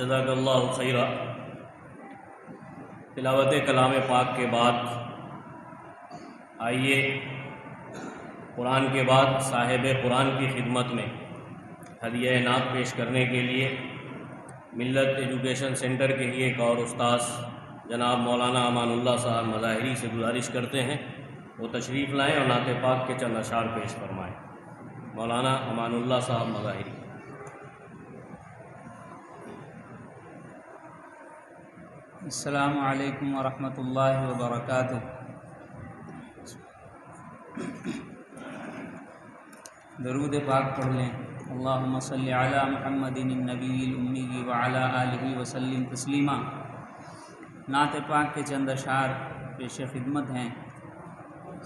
जज़ाकल्लाहु खैरा। तिलावत कलाम पाक के बाद आइए कुरान के बाद साहिब कुरान की खिदमत में हदिया नात पेश करने के लिए मिल्लत एजुकेशन सेंटर के ही एक और उस्ताद जनाब मौलाना अमानुल्लाह साहब मज़ाहिरी से गुजारिश करते हैं वो तशरीफ़ लाएँ और नात पाक के चंद अशार पेश फरमाएँ। मौलाना अमानुल्लाह साहब मज़ाहिरी। अस्सलामु अलैकुम वरहमतुल्लाहि वबरकातुह। दरूद पाक पढ़ लें। अल्लाहुम्मा सल्लि अला मुहम्मदिन नबील उम्मी व अला आलिहि वसल्लिम तस्लीमा। नात पाक के चंद अशार पेश खिदमत हैं,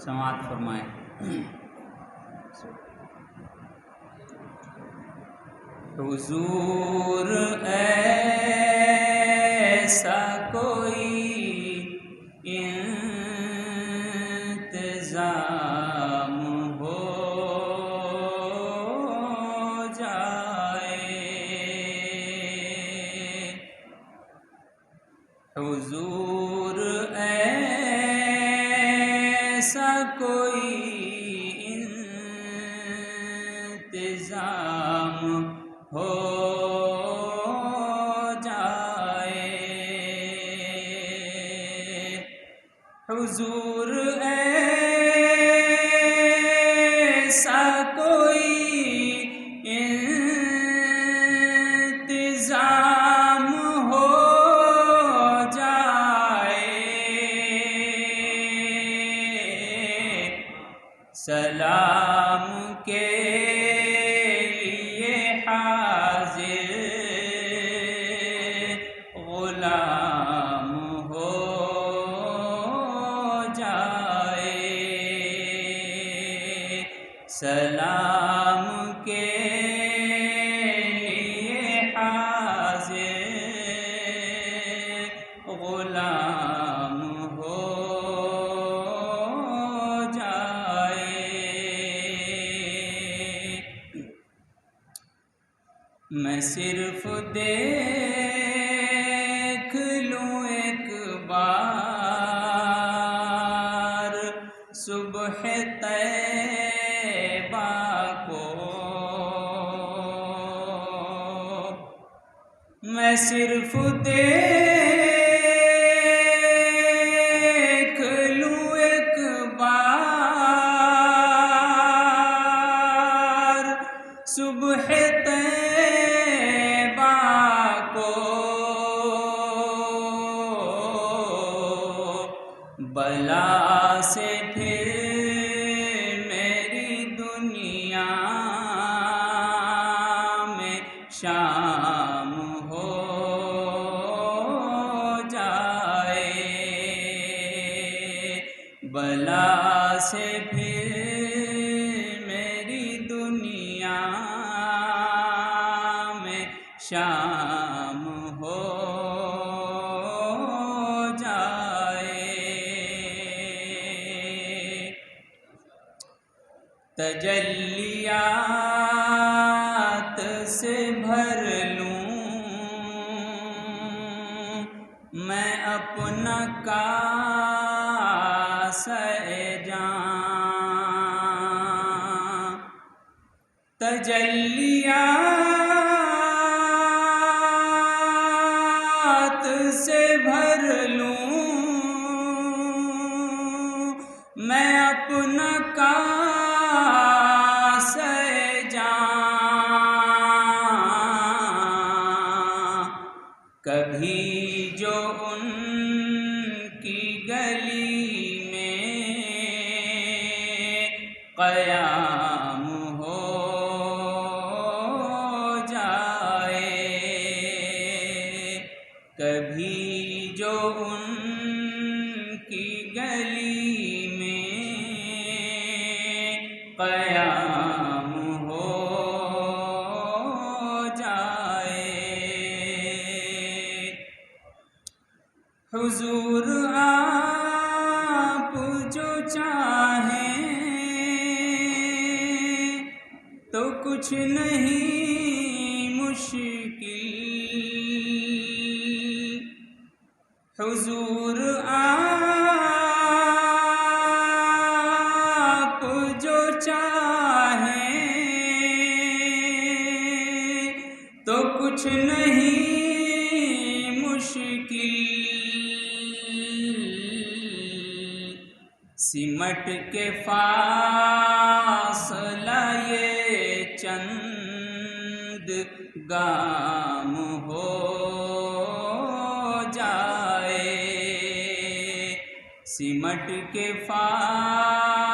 समाअत फरमाएँ। हुजूर ऐसा कोई इंतज़ाम हो जाए, हुजूर ऐसा कोई इंतज़ाम हो जाए, हुजूर ऐसा कोई इंतज़ाम हो जाए, सलाम के लिए हाजिर गुलाम हो जाए, सलाम के लिए हाजिर गुलाम हो जाए। मैं सिर्फ देख लूं एक बार सुबह तैबा को, मैं सिर्फ देख लूं एक बार सुबह तैबा को, बला से फिर मेरी दुनिया में शाम हो जाए, बला से फिर मेरी दुनिया में शाम हो जाए। तजल्लियात से भर लूं मैं अपना कासे जां, तजल्लियात से भर लूं मैं अपना कासे जां, कभी जो उनकी गली में क़याम हो जाए, कभी जो उनकी गली में क़याम हो जाए। हुजूर आप जो चाहें तो कुछ नहीं मुश्किल, हुजूर आप जो चाहें तो कुछ नहीं मुश्किल, सिमट के फासला ये चंद गाम हो जाए, सिमट के फासला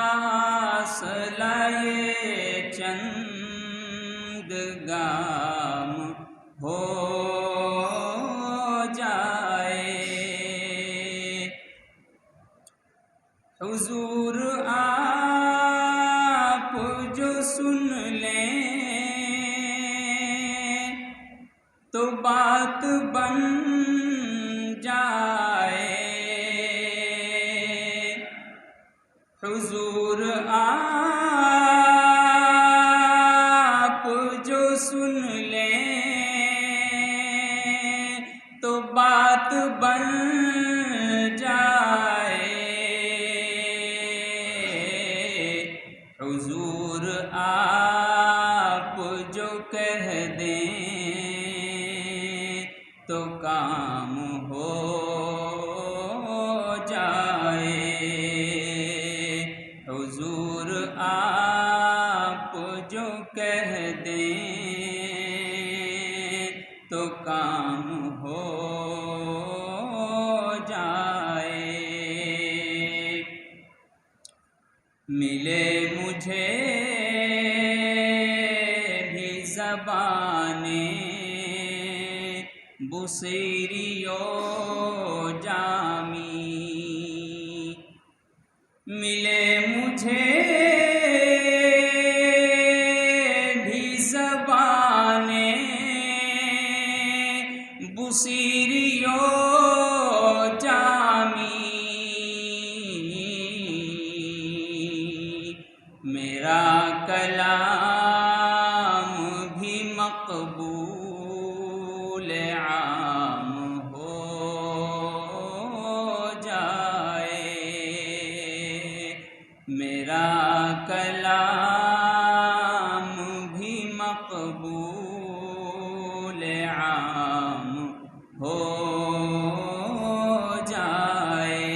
ये चंद गाम हो जाए। हुजूर आप जो सुन लें तो बात बन जाए, हुजूर आप जो सुन लें तो बात बन जाए, हुजूर आप जो कह दें तो काम हो जाए, हुजूर आप जो कह दें तो काम हो जाए। मिले मुझे भी ज़बाने बुसीरियो जामी, मिले मुझे भी ज़बाने बुसीरियो जामी, मेरा कलाम भी मकबूल आम हो जाए, मेरा कलाम भी मकबूल आम हो जाए।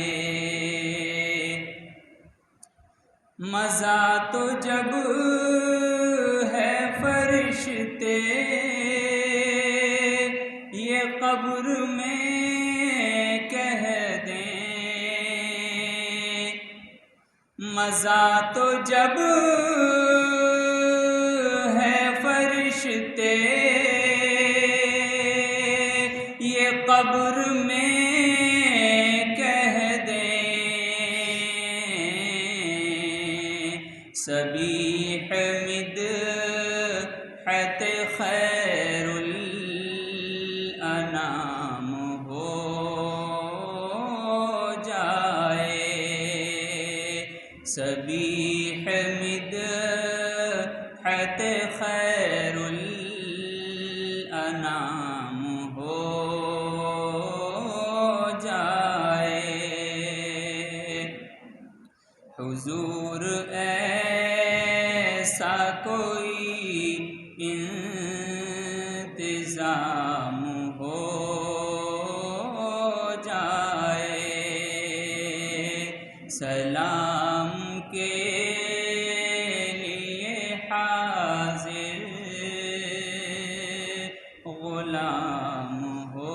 मज़ा तो जब है फरिश्ते ये कब्र में कह दें, मज़ा तो जब है फरिश्ते ये कब्र में कह दें, सबीह मिदहत खैरुल अनाम हो जाए, सबीह मिदहत खैरुल अनाम हो जाए। हुजूर ऐसा कोई इंतज़ाम हो जाए, सलाम के लिए हाजिर गुलाम हो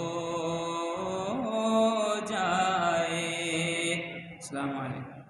जाए। अस्सलामु अलैकुम।